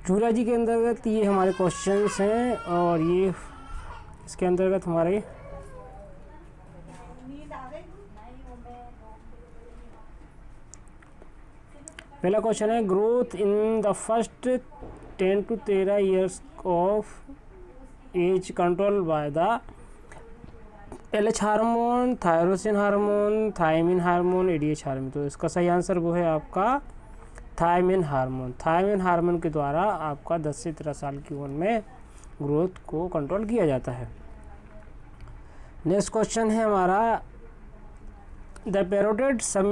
Zoology के अंतर्गत ये हमारे क्वेश्चंस हैं और ये इसके अंतर्गत हमारे पहला क्वेश्चन है growth in the first 10 to 13 years of age control by the LH hormone, thyroxine hormone, thiamine hormone, ADH hormone. तो इसका सही आंसर वो है आपका थायमिन हार्मोन। थायमिन हार्मोन के द्वारा आपका 10 से 13 साल की उम्र में ग्रोथ को कंट्रोल किया जाता है। नेक्स्ट क्वेश्चन है हमारा the parotid sub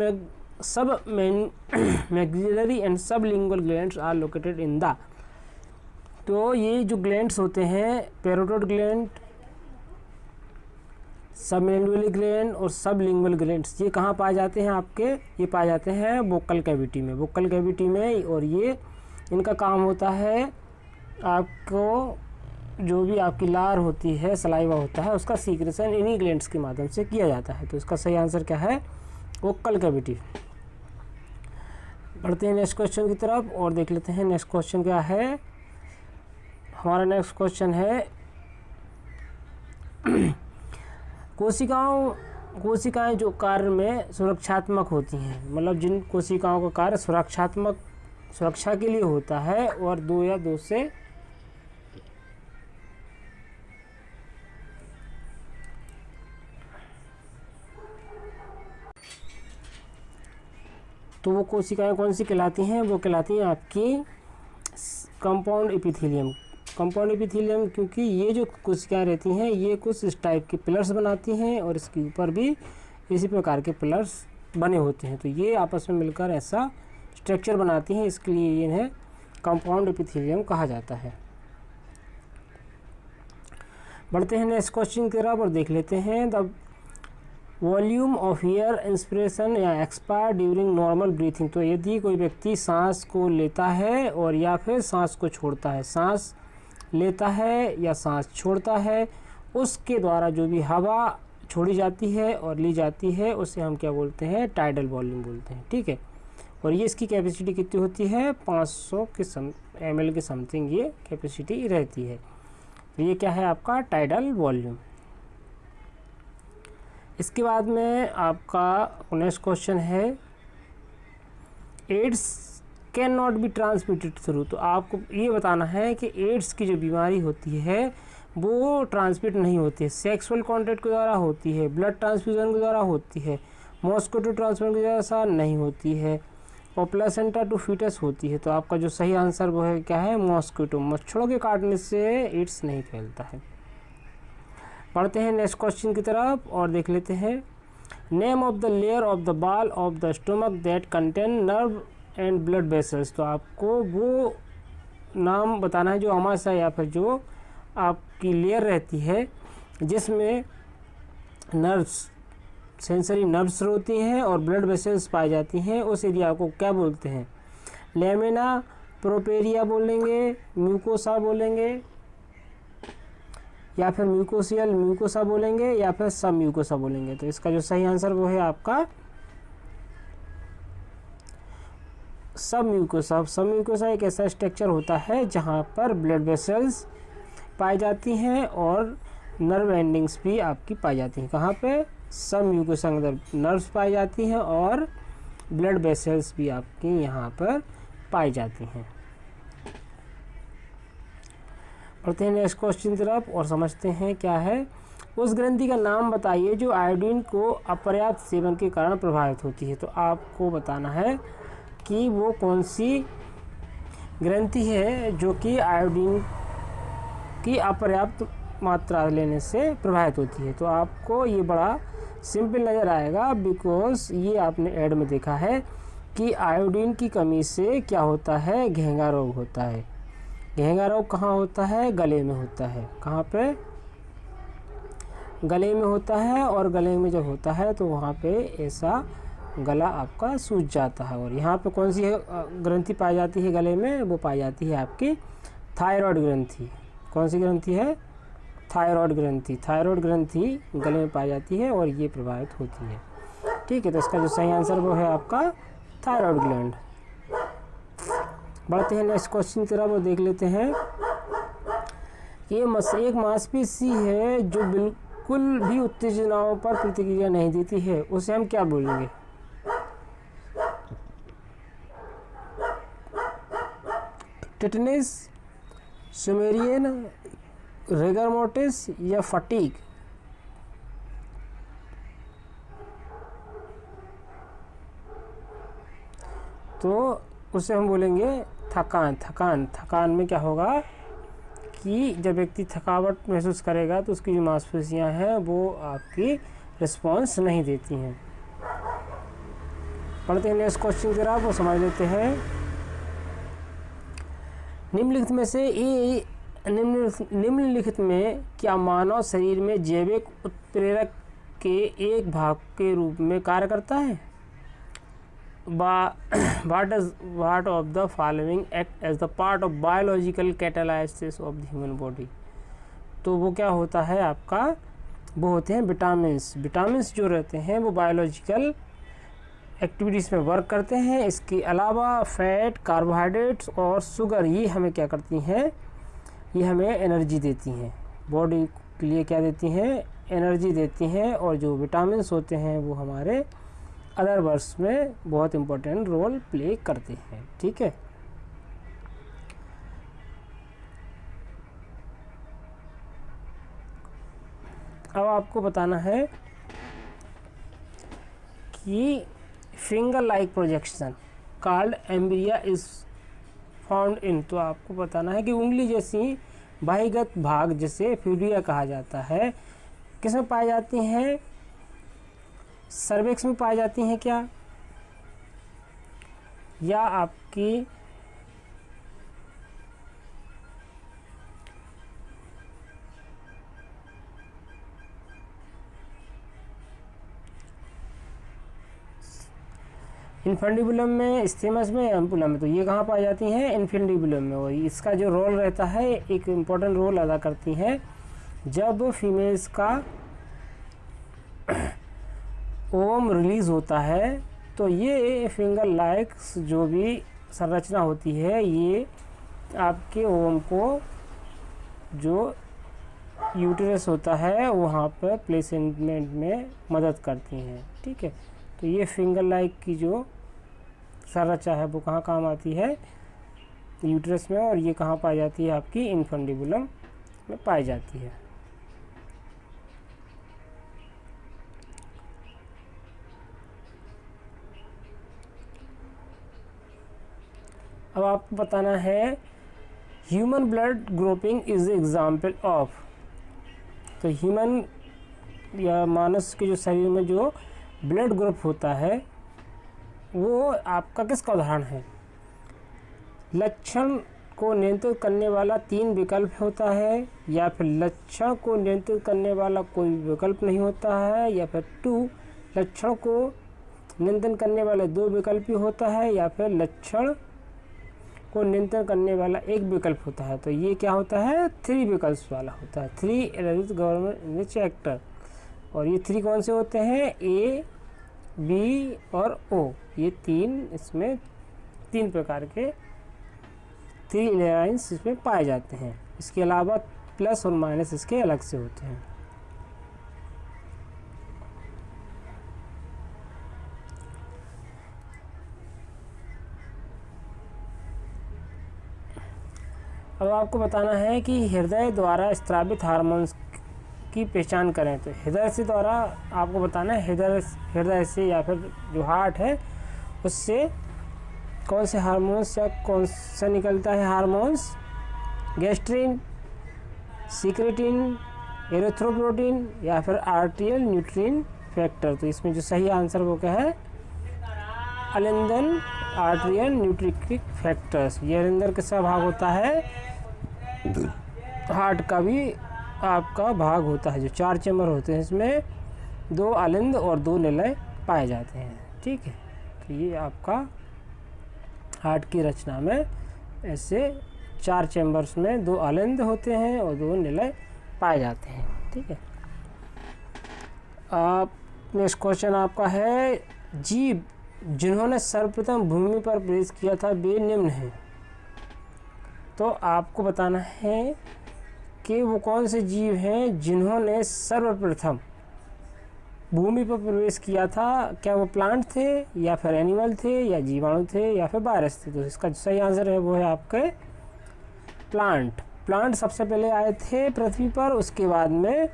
maxillary and sublingual glands are located in the. तो ये जो ग्लैंड्स होते हैं पैरोटिड ग्लैंड, सबमैंडिबुलर ग्लैंड और सबलिंगुअल ग्लैंड्स, ये कहाँ पाए जाते हैं आपके? ये पाए जाते हैं वोकल कैविटी में। वोकल कैविटी में, और ये इनका काम होता है आपको जो भी आपकी लार होती है, सलाइवा होता है, उसका सीक्रेशन इन्हीं ग्लैंड्स के माध्यम से किया जाता है। तो इसका सही आंसर क्या है? Vocal cavity. बढ़ते हैं नेक्स्ट क्वेश्चन की तरफ और देख लेते हैं नेक्स्ट क्वेश्चन क्या है। हमारा नेक्स्ट क्वेश्चन है कोशिकाएं जो कार्य में सुरक्षात्मक होती हैं, मतलब जिन कोशिकाओं का कार्य सुरक्षा के लिए होता है और दो या दो से तो वो कोशिकाएं कौन सी कहलाती हैं? वो कहलाती हैं आपकी कंपाउंड एपिथेलियम। कंपाउंड एपिथेलियम क्योंकि ये जो कोशिकाएं रहती हैं ये कुछ इस टाइप के पिलर्स बनाती हैं और इसके ऊपर भी इसी प्रकार के पिलर्स बने होते हैं। तो ये आपस में मिलकर ऐसा स्ट्रक्चर बनाती हैं, इसके लिए इन्हें कंपाउंड एपिथेलियम कहा जाता है। बढ़ते हैं नेक्स्ट क्वेश्चन की तरफ और देख लेते हैं the volume of air inspiration या एक्सपायर ड्यूरिंग नॉर्मल ब्रीथिंग। तो यदि कोई व्यक्ति सांस को लेता है और या फिर सांस को छोड़ता है, सांस लेता है या सांस छोड़ता है, उसके द्वारा जो भी हवा छोड़ी जाती है और ली जाती है उसे हम क्या बोलते हैं? टाइडल वॉल्यूम बोलते हैं। ठीक है, और ये इसकी कैपेसिटी कितनी होती है? 500 के ml के समथिंग ये कैपेसिटी रहती है। ये क्या है आपका? Tidal volume. इसके बाद में आपका नेक्स्ट क्वेश्चन है AIDS can not be transmitted through. तो आपको ये बताना है कि एड्स की जो बीमारी होती है वो ट्रांसमिट नहीं होती है, सेक्सुअल कॉन्टैक्ट के द्वारा होती है, ब्लड ट्रांसफ्यूजन के द्वारा होती है, मॉस्किटो ट्रांसफर के द्वारा नहीं होती है, और प्लेसेंटा टू फीटस होती है। तो आपका जो सही आंसर वो है क्या है? मॉस्किटो। मच्छरों के काटने से एड्स नहीं फैलता है। पढ़ते हैं नेक्स्ट क्वेश्चन की तरफ और देख लेते हैं name of the layer of the ball of the stomach that contain nerve and blood vessels. तो आपको वो नाम बताना है जो अमाशय या फिर जो आपकी लेयर रहती है जिसमें नर्व्स, सेंसरी नर्व्स होती हैं और ब्लड वेसल्स पाई जाती हैं, उस एरिया को क्या बोलते हैं? लेमिना प्रोपेरिया बोलेंगे, म्यूकोसा बोलेंगे, या फिर म्यूकोसा बोलेंगे, या फिर सब म्यूकोसा बोलेंगे। तो इसका जो सही आंसर वो है आपका सब म्यूकोसा। सब म्यूकोसा एक ऐसा स्ट्रक्चर होता है जहाँ पर ब्लड वेसल्स पाई जाती हैं और नर्व एंडिंग्स भी आपकी पाई जाती हैं। कहाँ पे? सब म्यूकोसा के अंदर नर्व्स पाई जाती हैं और ब्लड वेसल्स भी आपकी यहाँ पर पाई जाती हैं। पढ़ते हैं नेक्स्ट क्वेश्चन की तरफ और समझते हैं क्या है। उस ग्रंथि का नाम बताइए जो आयोडीन को अपर्याप्त सेवन के कारण प्रभावित होती है। तो आपको बताना है कि वो कौन सी ग्रंथि है जो कि आयोडीन की अपर्याप्त मात्रा लेने से प्रभावित होती है। तो आपको ये बड़ा सिंपल नज़र आएगा बिकॉज ये आपने ऐड में देखा है कि आयोडीन की कमी से क्या होता है? घेंगा रोग होता है। घेंगा रोग कहाँ होता है? गले में होता है। कहाँ पे? गले में होता है, और गले में जब होता है तो वहाँ पे ऐसा गला आपका सूज जाता है। और यहाँ पे कौन सी ग्रंथि पाई जाती है गले में? वो पाई जाती है आपकी थायराइड ग्रंथि। कौन सी ग्रंथि है? थायराइड ग्रंथि। थायराइड ग्रंथि गले में पाई जाती है और ये प्रभावित होती है। ठीक है, तो इसका जो सही आंसर वो है आपका थायराइड ग्लैंड। बढ़ते हैं नेक्स्ट क्वेश्चन की तरफ और देख लेते हैं। ये एक मांसपेशी है जो बिल्कुल भी उत्तेजनाओं पर प्रतिक्रिया नहीं देती है, उसे हम क्या बोलेंगे? टिटनेस, सुमेरियन, रिगर मोर्टिस या फटीग? तो उसे हम बोलेंगे थकान में क्या होगा कि जब व्यक्ति थकावट महसूस करेगा तो उसकी जो मांसपेशियां हैं वो आपकी रिस्पॉन्स नहीं देती हैं। पढ़ते हैं नेक्स्ट क्वेश्चन की तरफ और समझ लेते हैं। निम्नलिखित में से निम्नलिखित में क्या मानव शरीर में जैविक उत्प्रेरक के एक भाग के रूप में कार्य करता है? What of the following act as the part of biological catalysis of the human body? तो वो क्या होता है आपका, वो होते हैं विटामिन्स जो रहते हैं वो बायोलॉजिकल एक्टिविटीज़ में वर्क करते हैं। इसके अलावा फैट, कार्बोहाइड्रेट्स और शुगर ये हमें क्या करती हैं, ये हमें एनर्जी देती हैं, बॉडी के लिए क्या देती हैं, एनर्जी देती हैं। और जो विटामिन्स होते हैं वो हमारे अदर वर्ड्स में बहुत इम्पोर्टेंट रोल प्ले करते हैं। ठीक है, अब आपको बताना है कि finger like projection called embria is found in, तो आपको बताना है कि उंगली जैसी बाह्यगत भाग जिसे फ्यूरिया कहा जाता है किस में पाई जाती हैं? सर्विक्स में पाई जाती हैं क्या, या आपकी इन्फेंडिबुलम में, स्थिमस में, एम्पुलम में? तो ये कहाँ पाई जाती हैं? इन्फेंडिबुलम में। और इसका जो रोल रहता है, एक इम्पोर्टेंट रोल अदा करती हैं जब फीमेल्स का ओवम रिलीज़ होता है। तो ये फिंगर लाइक्स जो भी संरचना होती है ये आपके ओवम को जो यूटेरस होता है वहाँ पर प्लेसमेंट में मदद करती हैं। ठीक है, तो ये फिंगर लाइक की जो संरचना है वो कहाँ काम आती है? यूटेरस में। और ये कहाँ पाई जाती है? आपकी इन्फेंडिबुलम में पाई जाती है। अब आपको बताना है human blood grouping is example of, तो ह्यूमन या मानस के जो शरीर में जो ब्लड ग्रुप होता है वो आपका किसका उदाहरण है? लक्षण को नियंत्रित करने वाला 3 विकल्प होता है, या फिर लक्षण को नियंत्रित करने वाला कोई विकल्प नहीं होता है, या फिर 2 लक्षण को नियंत्रण करने वाले 2 विकल्प ही होता है, या फिर लक्षण को नियंत्रण करने वाला 1 विकल्प होता है। तो ये क्या होता है? 3 विकल्प वाला होता है, 3 एलिमेंट्स गवर्नमेंट एक्टर। और ये 3 कौन से होते हैं? ए, बी और ओ, ये 3 इसमें 3 प्रकार के 3 एलाइंस इसमें पाए जाते हैं। इसके अलावा प्लस और माइनस इसके अलग से होते हैं। अब आपको बताना है कि हृदय द्वारा स्रावित हार्मोन्स की पहचान करें। तो हृदय से द्वारा आपको बताना है हृदय से या फिर जो हार्ट है उससे कौन से हार्मोन्स या कौन सा निकलता है हार्मोन्स? गैस्ट्रिन, सीक्रेटिन, एरिथ्रोपोइटिन या फिर आर्टियल न्यूट्रिन फैक्टर। तो इसमें जो सही आंसर वो क्या है? अलिंदन आर्टियल न्यूट्रिक फैक्टर्स। ये अलिंदन किसका भाग होता है? हार्ट का भी आपका भाग होता है। जो 4 चैम्बर होते हैं इसमें 2 अलिंद और 2 निलय पाए जाते हैं। ठीक है, तो ये आपका हार्ट की रचना में ऐसे 4 चैम्बर्स में 2 अलिंद होते हैं और 2 निलय पाए जाते हैं। ठीक है, नेक्स्ट क्वेश्चन आपका है जीव जिन्होंने सर्वप्रथम भूमि पर प्रवेश किया था वे निम्न हैं। तो आपको बताना है कि वो कौन से जीव हैं जिन्होंने सर्वप्रथम भूमि पर प्रवेश किया था। क्या वो प्लांट थे या फिर एनिमल थे या जीवाणु थे या फिर वायरस थे। तो इसका जो सही आंसर है वो है आपके प्लांट। प्लांट सबसे पहले आए थे पृथ्वी पर, उसके बाद में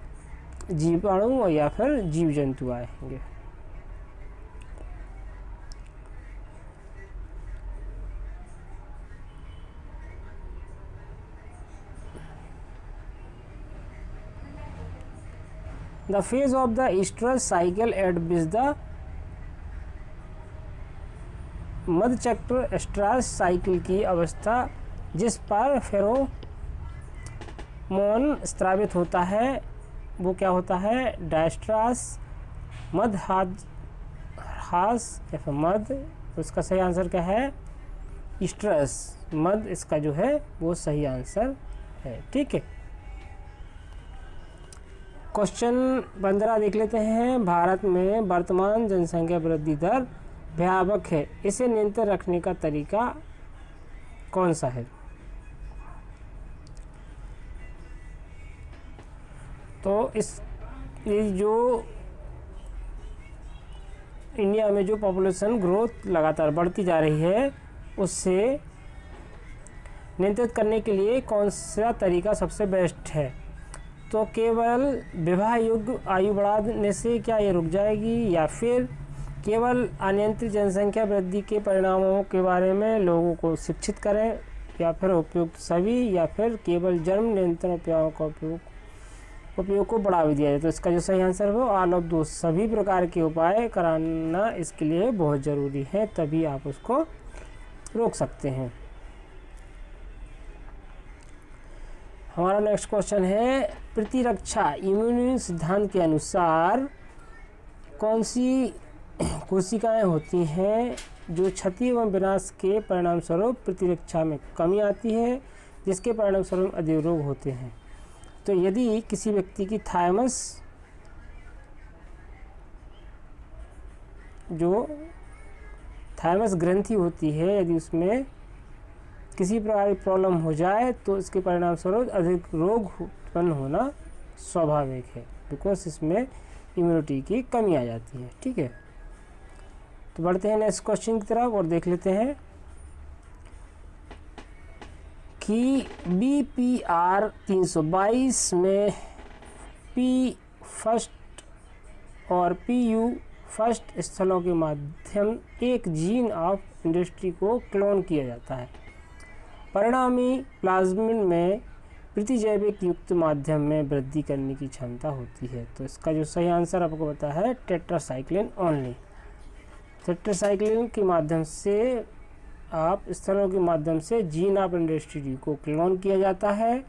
जीवाणु या फिर जीव जंतु आएंगे। The phase of the estrus cycle at which the मध्यचक्र एस्ट्रस साइकिल की अवस्था जिस पर फेरोमोन स्रावित होता है वो क्या होता है, डायस्ट्रस मध्यहास या फिर मध्य। उसका सही आंसर क्या है, एस्ट्रस मध्य, इसका जो है वो सही आंसर है। ठीक है, क्वेश्चन 15 देख लेते हैं। भारत में वर्तमान जनसंख्या वृद्धि दर भयावह है, इसे नियंत्रण रखने का तरीका कौन सा है। तो ये जो इंडिया में जो पॉपुलेशन ग्रोथ लगातार बढ़ती जा रही है उससे नियंत्रित करने के लिए कौन सा तरीका सबसे बेस्ट है। तो केवल विवाह योग्य आयु बढ़ाने से क्या ये रुक जाएगी, या फिर केवल अनियंत्रित जनसंख्या वृद्धि के परिणामों के बारे में लोगों को शिक्षित करें, या फिर उपयुक्त सभी, या फिर केवल जन्म नियंत्रण उपायों का उपयोग को बढ़ावा दिया जाए। तो इसका जो सही आंसर है वो ऑल ऑफ दो, सभी प्रकार के उपाय कराना इसके लिए बहुत ज़रूरी है, तभी आप उसको रोक सकते हैं। हमारा नेक्स्ट क्वेश्चन है, प्रतिरक्षा इम्यून सिद्धांत के अनुसार कौन सी कोशिकाएं होती हैं जो क्षति एवं विनाश के परिणाम स्वरूप प्रतिरक्षा में कमी आती है, जिसके परिणाम स्वरूप अधिक रोग होते हैं। तो यदि किसी व्यक्ति की थायमस ग्रंथि होती है, यदि उसमें किसी प्रकार की प्रॉब्लम हो जाए तो इसके परिणाम स्वरूप अधिक रोग उत्पन्न होना स्वाभाविक है, बिकॉज इसमें इम्यूनिटी की कमी आ जाती है। ठीक है, तो बढ़ते हैं नेक्स्ट क्वेश्चन की तरफ और देख लेते हैं कि BPR 322 में P फर्स्ट और PU फर्स्ट स्थलों के माध्यम एक जीन ऑफ इंडस्ट्री को क्लोन किया जाता है। परिणामी प्लाज्मिड में प्रतिजैविक युक्त माध्यम में वृद्धि करने की क्षमता होती है। तो इसका जो सही आंसर आपको पता है टेट्रासाइक्लिन ओनली। टेट्रासाइक्लिन के माध्यम से आप स्थलों के माध्यम से जीन ऑफ इंडस्ट्री को क्लोन किया जाता है।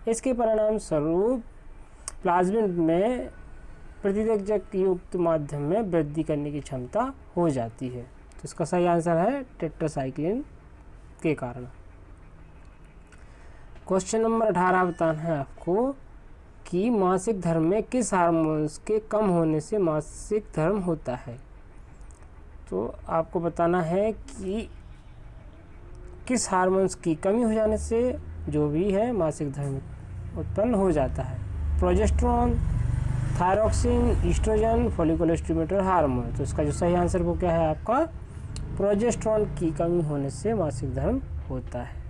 इसके परिणाम स्वरूप प्लाज्मिड में प्रतिजैविक युक्त माध्यम में वृद्धि करने की क्षमता हो जाती है। तो इसका सही आंसर है टेट्रासाइक्लिन के कारण। क्वेश्चन नंबर 18 बताना है आपको कि मासिक धर्म में किस हार्मोन्स के कम होने से मासिक धर्म होता है। तो आपको बताना है कि किस हार्मोन्स की कमी हो जाने से जो भी है मासिक धर्म उत्पन्न हो जाता है। Progesterone, thyroxine, estrogen, follicular stimulator hormone. तो इसका जो सही आंसर वो क्या है आपका, प्रोजेस्टेरॉन की कमी होने से मासिक धर्म होता है।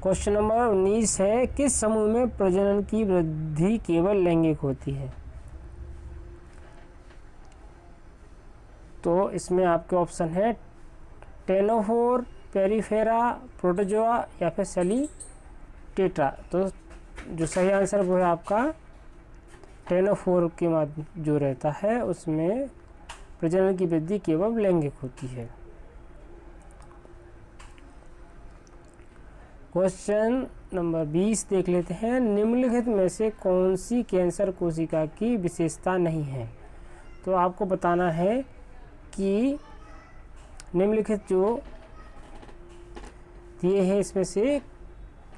क्वेश्चन नंबर 19 है, किस समूह में प्रजनन की वृद्धि केवल लैंगिक होती है। तो इसमें आपके ऑप्शन है टेनोफोर, पेरीफेरा, प्रोटोजोआ या फिर सेलीटेट्रा। तो जो सही आंसर वो है आपका टेनोफोर के माध्यम जो रहता है उसमें प्रजनन की वृद्धि केवल लैंगिक होती है। क्वेश्चन नंबर 20 देख लेते हैं, निम्नलिखित में से कौन सी कैंसर कोशिका की विशेषता नहीं है। तो आपको बताना है कि निम्नलिखित जो दिए हैं इसमें से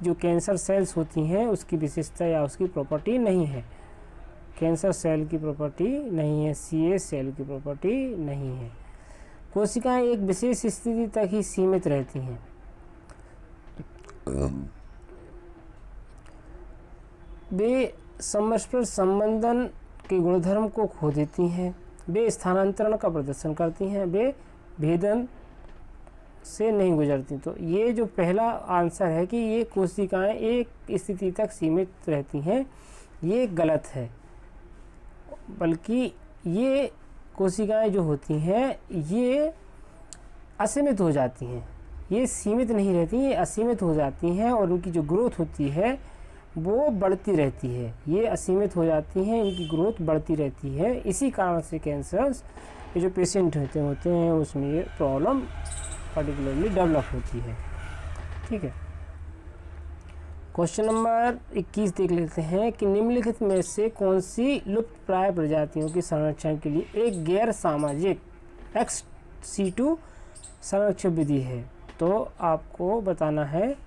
जो कैंसर सेल्स होती हैं उसकी विशेषता या उसकी प्रॉपर्टी नहीं है। कैंसर सेल की प्रॉपर्टी नहीं है, CA सेल की प्रॉपर्टी नहीं है। कोशिकाएं एक विशेष स्थिति तक ही सीमित रहती हैं। वे परस्पर संबंधन के गुणधर्म को खो देती हैं, वे स्थानांतरण का प्रदर्शन करती हैं, वे भेदन से नहीं गुजरती। तो ये जो पहला आंसर है कि ये कोशिकाएं एक स्थिति तक सीमित रहती हैं, ये गलत है। बल्कि ये कोशिकाएं जो होती हैं ये असीमित हो जाती हैं, ये सीमित नहीं रहती, ये असीमित हो जाती हैं और उनकी जो ग्रोथ होती है वो बढ़ती रहती है। ये असीमित हो जाती हैं, इनकी ग्रोथ बढ़ती रहती है। इसी कारण से कैंसर्स ये जो पेशेंट होते हैं उसमें ये प्रॉब्लम पर्टिकुलरली डेवलप होती है। ठीक है, क्वेश्चन नंबर 21 देख लेते हैं कि निम्नलिखित में से कौन सी लुप्त प्राय प्रजातियों के संरक्षण के लिए एक गैर सामाजिक ex situ संरक्षण विधि है। तो आपको बताना है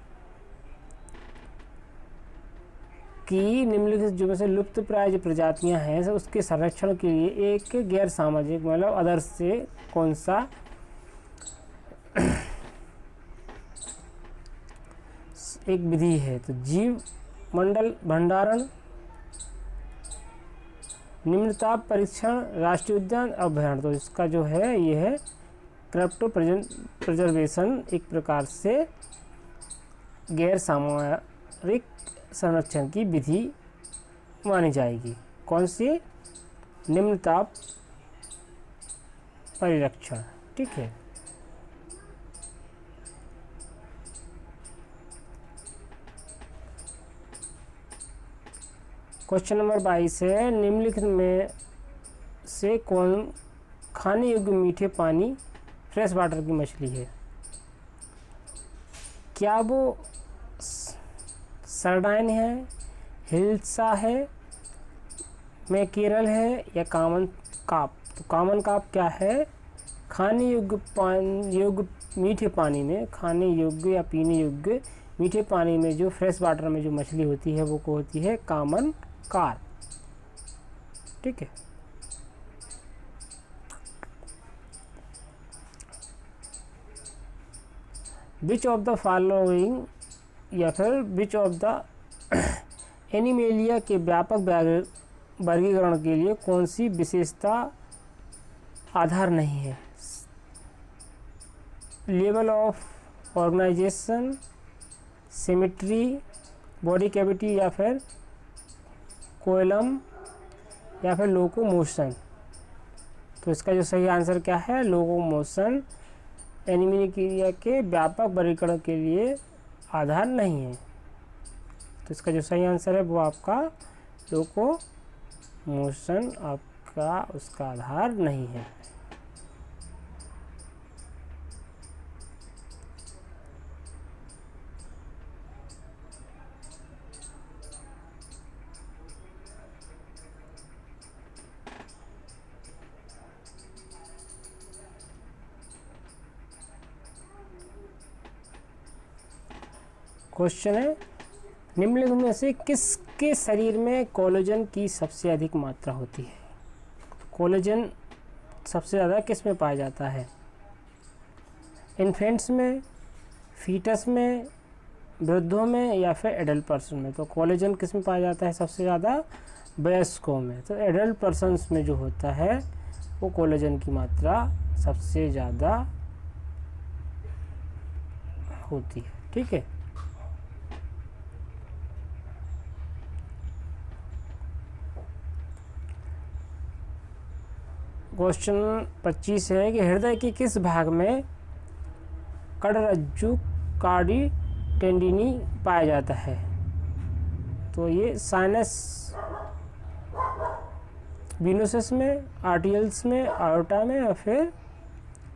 कि निम्नलिखित जो में से लुप्त प्राय जो प्रजातियां हैं उसके संरक्षण के लिए एक गैर सामाजिक मतलब अदर्श से कौन सा एक विधि है। तो जीव मंडल भंडारण, निम्नताप परीक्षण, राष्ट्रीय उद्यान, अभयारण्य। तो इसका जो है ये है क्रिप्टो प्रिजर्वेशन, एक प्रकार से गैर सामरिक संरक्षण की विधि मानी जाएगी। कौन सी? निम्नताप परिरक्षण। ठीक है, क्वेश्चन नंबर 22 है निम्नलिखित में से कौन खाने योग्य मीठे पानी फ्रेश वाटर की मछली है। क्या वो सरडाइन है, हिल्सा है, मैकेरल है या कॉमन कार्प। तो कॉमन कार्प क्या है? खाने योग्य मीठे पानी में, खाने योग्य या पीने योग्य मीठे पानी में जो फ्रेश वाटर में जो मछली होती है वो होती है कॉमन कार्प। ठीक है, विच ऑफ द फॉलोइंग या फिर विच ऑफ द एनिमेलिया के व्यापक वर्गीकरण के लिए कौन सी विशेषता आधार नहीं है। Level of organisation, symmetry, body cavity या फिर कोएलम या फिर लोकोमोशन। तो इसका जो सही आंसर क्या है? लोकोमोशन एनिमेलिया के व्यापक वर्गीकरण के लिए आधार नहीं है। तो इसका जो सही आंसर है वो आपका लोकोमोशन आपका उसका आधार नहीं है। क्वेश्चन है निम्नलिखित में से किसके शरीर में कोलेजन की सबसे अधिक मात्रा होती है। कोलेजन सबसे ज़्यादा किस में पाया जाता है? इन्फेंट्स में, फीटस में, वृद्धों में या फिर एडल्ट पर्सन में। तो कोलेजन किस में पाया जाता है सबसे ज़्यादा? वयस्कों में। तो एडल्ट पर्सन्स में जो होता है वो कोलेजन की मात्रा सबसे ज़्यादा होती है। ठीक है, क्वेश्चन 25 है कि हृदय के किस भाग में कड़रज्जु कार्डी टेंडिनी पाया जाता है। तो ये साइनस विनोसस में, आर्टियल्स में, आयोटा में या फिर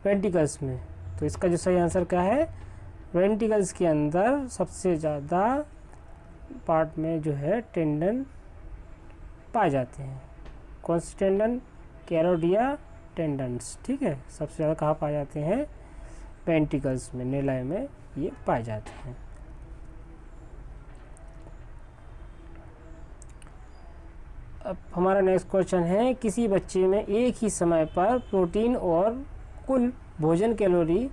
वेंटिकल्स में। तो इसका जो सही आंसर क्या है? वेंटिकल्स के अंदर सबसे ज़्यादा पार्ट में जो है टेंडन पाए जाते हैं। कौन से टेंडन? कैरोटिया टेंडन्स। ठीक है, सबसे ज़्यादा कहाँ पाए जाते हैं? वेंटिकल्स में, नेलाई में ये पाए जाते हैं। अब हमारा नेक्स्ट क्वेश्चन है किसी बच्चे में एक ही समय पर प्रोटीन और कुल भोजन कैलोरी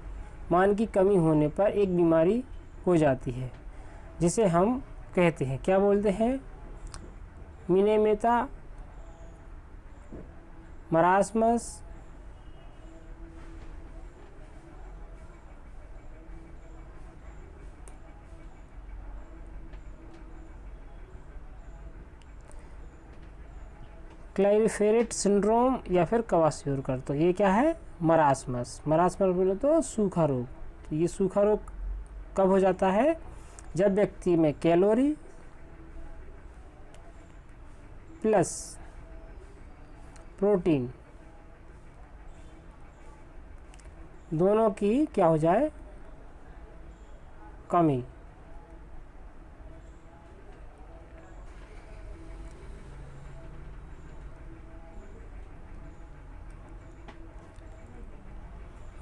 मान की कमी होने पर एक बीमारी हो जाती है जिसे हम कहते हैं, क्या बोलते हैं? मिनेमेटा, मरासमस, क्लाइफेरेट सिंड्रोम या फिर कवासियोर। तो ये क्या है? मरासमस। मरासमस बोले तो सूखा रोग। तो ये सूखा रोग कब हो जाता है? जब व्यक्ति में कैलोरी प्लस प्रोटीन दोनों की क्या हो जाए? कमी।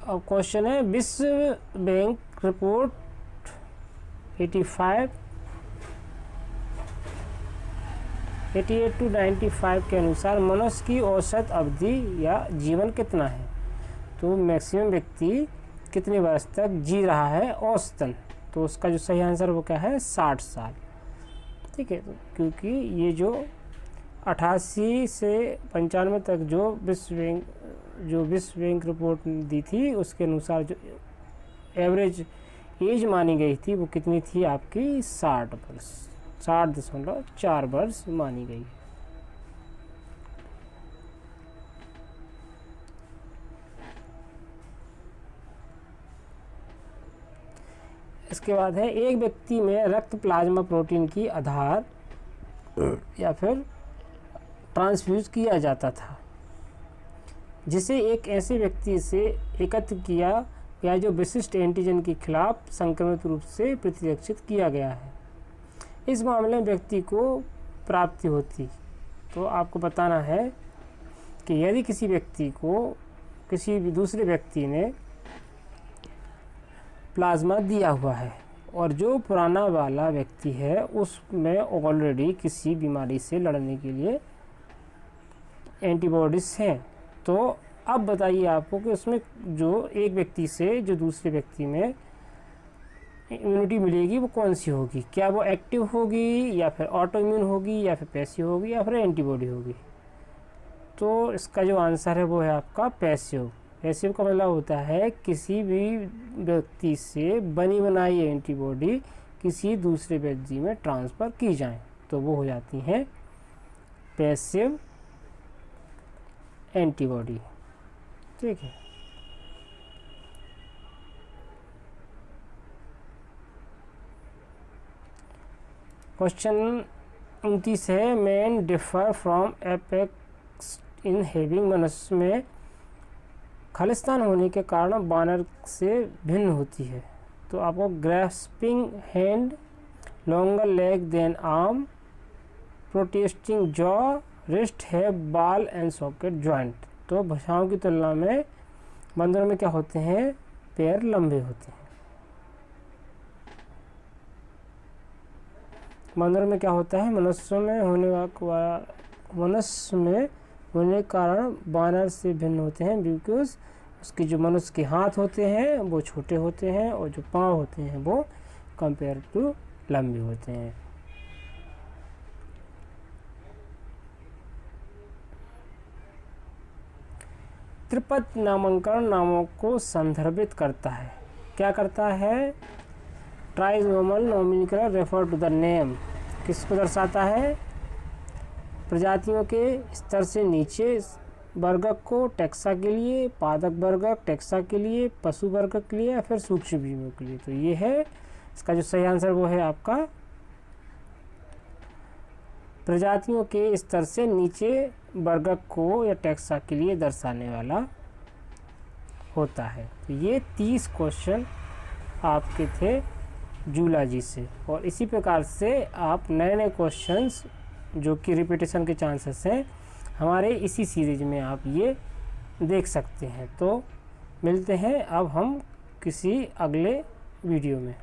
अब क्वेश्चन है, विश्व बैंक रिपोर्ट 88 to 95 के अनुसार मनुष्य की औसत अवधि या जीवन कितना है? तो मैक्सिमम व्यक्ति कितने वर्ष तक जी रहा है औसतन? तो उसका जो सही आंसर वो क्या है? 60 साल। ठीक है, तो क्योंकि ये जो 88 से 95 तक जो विश्व बैंक रिपोर्ट दी थी उसके अनुसार जो एवरेज एज मानी गई थी वो कितनी थी आपकी? 60 वर्ष, 60.4 वर्ष मानी गई। इसके बाद है, एक व्यक्ति में रक्त प्लाज्मा प्रोटीन की आधार या फिर ट्रांसफ्यूज किया जाता था जिसे एक ऐसे व्यक्ति से एकत्र किया गया जो विशिष्ट एंटीजन के खिलाफ संक्रमित रूप से प्रतिरक्षित किया गया है। इस मामले में व्यक्ति को प्राप्ति होती। तो आपको बताना है कि यदि किसी व्यक्ति को किसी भी दूसरे व्यक्ति ने प्लाज्मा दिया हुआ है और जो पुराना वाला व्यक्ति है उसमें ऑलरेडी किसी बीमारी से लड़ने के लिए एंटीबॉडीज हैं, तो अब बताइए आपको कि उसमें जो एक व्यक्ति से जो दूसरे व्यक्ति में इम्यूनिटी मिलेगी वो कौन सी होगी? क्या वो एक्टिव होगी या फिर ऑटो इम्यून होगी या फिर पैसिव होगी या फिर एंटीबॉडी होगी? तो इसका जो आंसर है वो है आपका पैसिव। पैसिव का मतलब होता है किसी भी व्यक्ति से बनी बनाई एंटीबॉडी किसी दूसरे व्यक्ति में ट्रांसफ़र की जाए तो वो हो जाती हैं पैसिव एंटीबॉडी। ठीक है, क्वेश्चन 29 है, man differ from apex in having. मनुष्य में खालिस्तान होने के कारण बानर से भिन्न होती है। तो आपको grasping hand, longer leg than arm, protesting jaw, wrist है बाल एंड सॉकेट जॉइंट। तो भाषाओं की तुलना में बंदरों में क्या होते हैं? पैर लंबे होते हैं। बंदरों में क्या होता है? मनुष्य में होने के कारण बानर से भिन्न होते हैं बिकॉज उसके जो मनुष्य के हाथ होते हैं वो छोटे होते हैं और जो पाँव होते हैं वो कंपेयर टू लंबे होते हैं। त्रिपद नामांकन नामों को संदर्भित करता है। क्या करता है? ट्राइनोमल नॉमिनिक्युलर रेफर टू द नेम। किसको दर्शाता है? प्रजातियों के स्तर से नीचे वर्गक को टैक्सा के लिए, पादक वर्गक टैक्सा के लिए, पशु वर्गक के लिए या फिर सूक्ष्म जीवों के लिए। तो ये है इसका जो सही आंसर वो है आपका प्रजातियों के स्तर से नीचे वर्गक को या टैक्सा के लिए दर्शाने वाला होता है। तो ये 30 क्वेश्चन आपके थे जूलॉजी से, और इसी प्रकार से आप नए नए क्वेश्चंस जो कि रिपीटेशन के चांसेस हैं हमारे इसी सीरीज में आप ये देख सकते हैं। तो मिलते हैं अब हम किसी अगले वीडियो में।